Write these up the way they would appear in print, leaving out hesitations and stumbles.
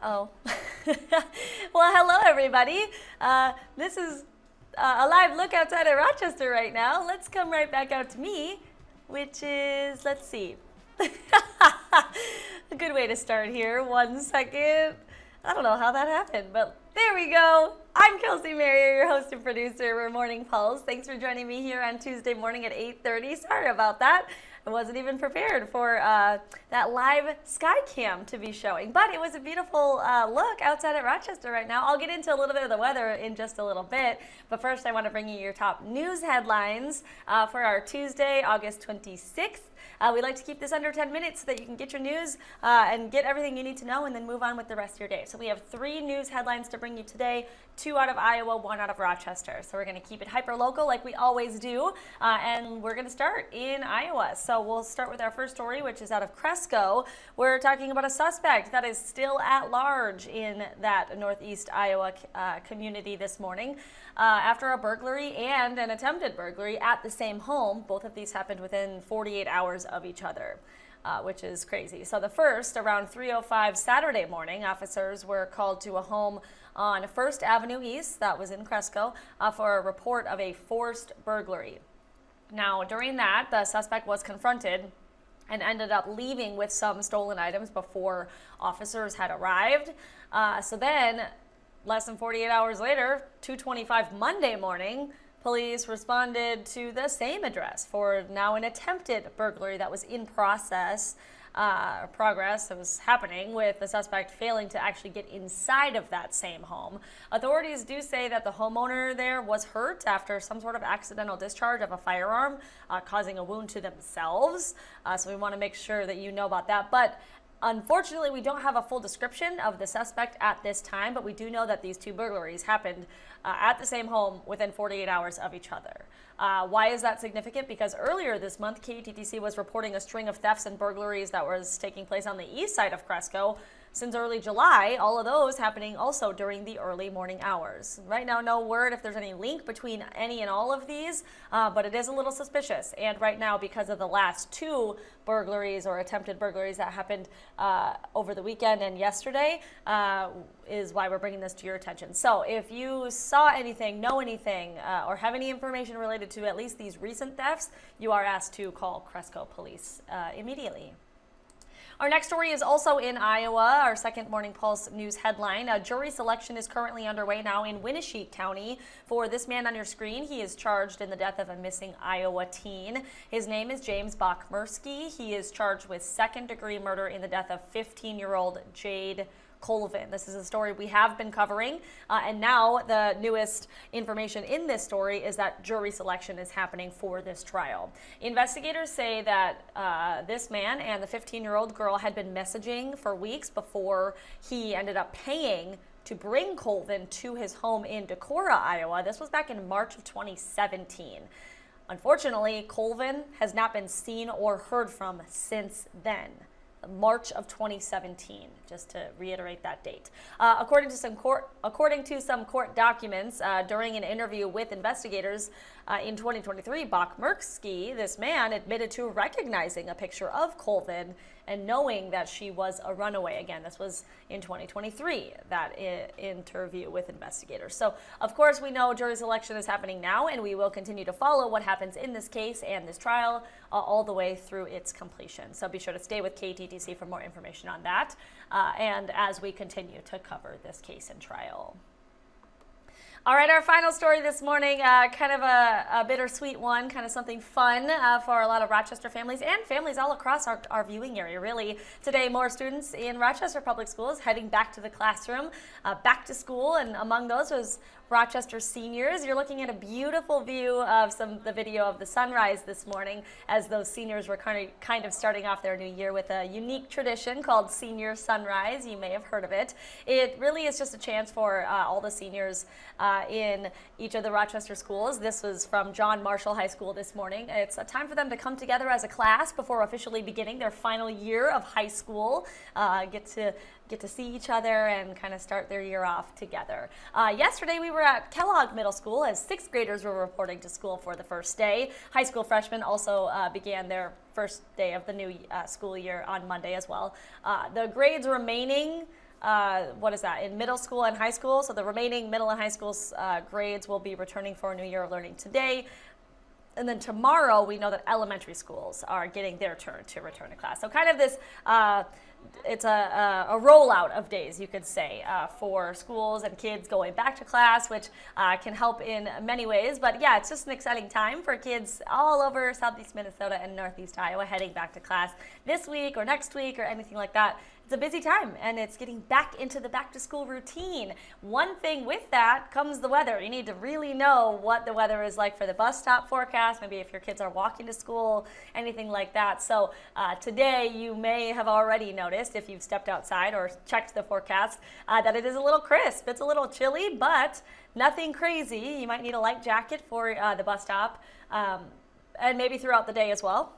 Uh-oh. Well, hello, everybody. This is a live look outside of Rochester right now. Let's come right back out to me, which is, let's see. A good way to start here. 1 second. I don't know how that happened, but there we go. I'm Kelsey Marier, your host and producer for Morning Pulse. Thanks for joining me here on Tuesday morning at 8:30. Sorry about that. I wasn't even prepared for that live sky cam to be showing, but it was a beautiful look outside at Rochester right now. I'll get into a little bit of the weather in just a little bit, but first I want to bring you your top news headlines for our Tuesday, August 26th. We like to keep this under 10 minutes so that you can get your news and get everything you need to know and then move on with the rest of your day. So we have 3 news headlines to bring you today, 2 out of Iowa, 1 out of Rochester. So we're going to keep it hyper local like we always do, and we're going to start in Iowa. So we'll start with our first story, which is out of Cresco. We're talking about a suspect that is still at large in that northeast Iowa community this morning after a burglary and an attempted burglary at the same home. Both of these happened within 48 hours of each other. Which is crazy. So the first, around 3:05 Saturday morning, officers were called to a home on First Avenue East, that was in Cresco, for a report of a forced burglary. Now, during that, the suspect was confronted and ended up leaving with some stolen items before officers had arrived. So then, less than 48 hours later, 2:25 Monday morning, police responded to the same address for now an attempted burglary that was in progress that was happening, with the suspect failing to actually get inside of that same home. Authorities do say that the homeowner there was hurt after some sort of accidental discharge of a firearm, causing a wound to themselves. So we want to make sure that you know about that. But unfortunately, we don't have a full description of the suspect at this time, but we do know that these 2 burglaries happened at the same home within 48 hours of each other. Why is that significant? Because earlier this month, KTTC was reporting a string of thefts and burglaries that was taking place on the east side of Cresco since early July, all of those happening also during the early morning hours. Right now, no word if there's any link between any and all of these, but it is a little suspicious. And right now, because of the last 2 burglaries or attempted burglaries that happened over the weekend and yesterday, is why we're bringing this to your attention. So if you saw anything, know anything, or have any information related to at least these recent thefts, you are asked to call Cresco Police immediately. Our next story is also in Iowa, our second Morning Pulse news headline. A jury selection is currently underway now in Winneshiek County for this man on your screen. He is charged in the death of a missing Iowa teen. His name is James Bachmersky. He is charged with second-degree murder in the death of 15-year-old Jade Colvin. This is a story we have been covering, and now the newest information in this story is that jury selection is happening for this trial. Investigators say that this man and the 15-year-old girl had been messaging for weeks before he ended up paying to bring Colvin to his home in Decorah, Iowa. This was back in March of 2017. Unfortunately, Colvin has not been seen or heard from since then. March of 2017, just to reiterate that date. According to some court documents, during an interview with investigators in 2023, Bachmersky, this man, admitted to recognizing a picture of Colvin and knowing that she was a runaway. Again, this was in 2023, that interview with investigators. So, of course, we know jury selection is happening now, and we will continue to follow what happens in this case and this trial all the way through its completion. So be sure to stay with KTTC for more information on that, and as we continue to cover this case and trial. All right, our final story this morning, kind of a bittersweet one, kind of something fun for a lot of Rochester families and families all across our viewing area, really. Today, more students in Rochester Public Schools heading back to the classroom, back to school, and among those was Rochester seniors. You're looking at a beautiful view of the video of the sunrise this morning as those seniors were kind of starting off their new year with a unique tradition called Senior Sunrise. You may have heard of it. It really is just a chance for all the seniors in each of the Rochester schools. This was from John Marshall High School this morning. It's a time for them to come together as a class before officially beginning their final year of high school, get to see each other and kind of start their year off together. Yesterday we were at Kellogg Middle School as 6th graders were reporting to school for the first day. High school freshmen also began their first day of the new school year on Monday as well. The grades remaining what is that, in middle school and high school. So the remaining middle and high school grades will be returning for a new year of learning today. And then tomorrow, we know that elementary schools are getting their turn to return to class. So kind of this, it's a rollout of days, you could say, for schools and kids going back to class, which can help in many ways. But yeah, it's just an exciting time for kids all over Southeast Minnesota and Northeast Iowa heading back to class this week or next week or anything like that. It's a busy time, and it's getting back into the back-to-school routine. One thing with that comes the weather. You need to really know what the weather is like for the bus stop forecast, maybe if your kids are walking to school, anything like that. So today you may have already noticed, if you've stepped outside or checked the forecast, that it is a little crisp. It's a little chilly, but nothing crazy. You might need a light jacket for the bus stop, and maybe throughout the day as well.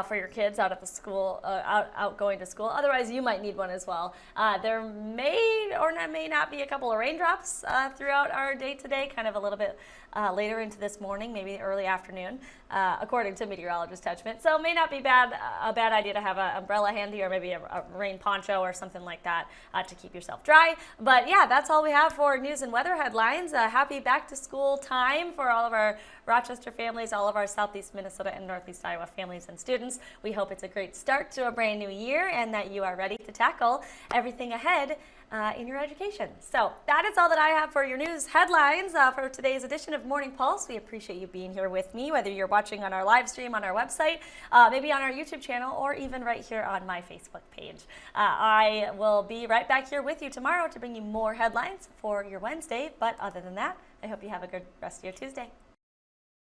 For your kids out at the school, out going to school. Otherwise, you might need one as well. There may or may not be a couple of raindrops throughout our day today, kind of a little bit later into this morning, maybe early afternoon, according to meteorologist Touchment. So it may not be a bad idea to have an umbrella handy or maybe a rain poncho or something like that to keep yourself dry. But yeah, that's all we have for news and weather headlines. Happy back to school time for all of our Rochester families, all of our Southeast Minnesota and Northeast Iowa families and students. We hope it's a great start to a brand new year and that you are ready to tackle everything ahead in your education. So that is all that I have for your news headlines for today's edition of Morning Pulse. We appreciate you being here with me, whether you're watching on our live stream on our website, maybe on our YouTube channel, or even right here on my Facebook page. I will be right back here with you tomorrow to bring you more headlines for your Wednesday. But other than that, I hope you have a good rest of your Tuesday.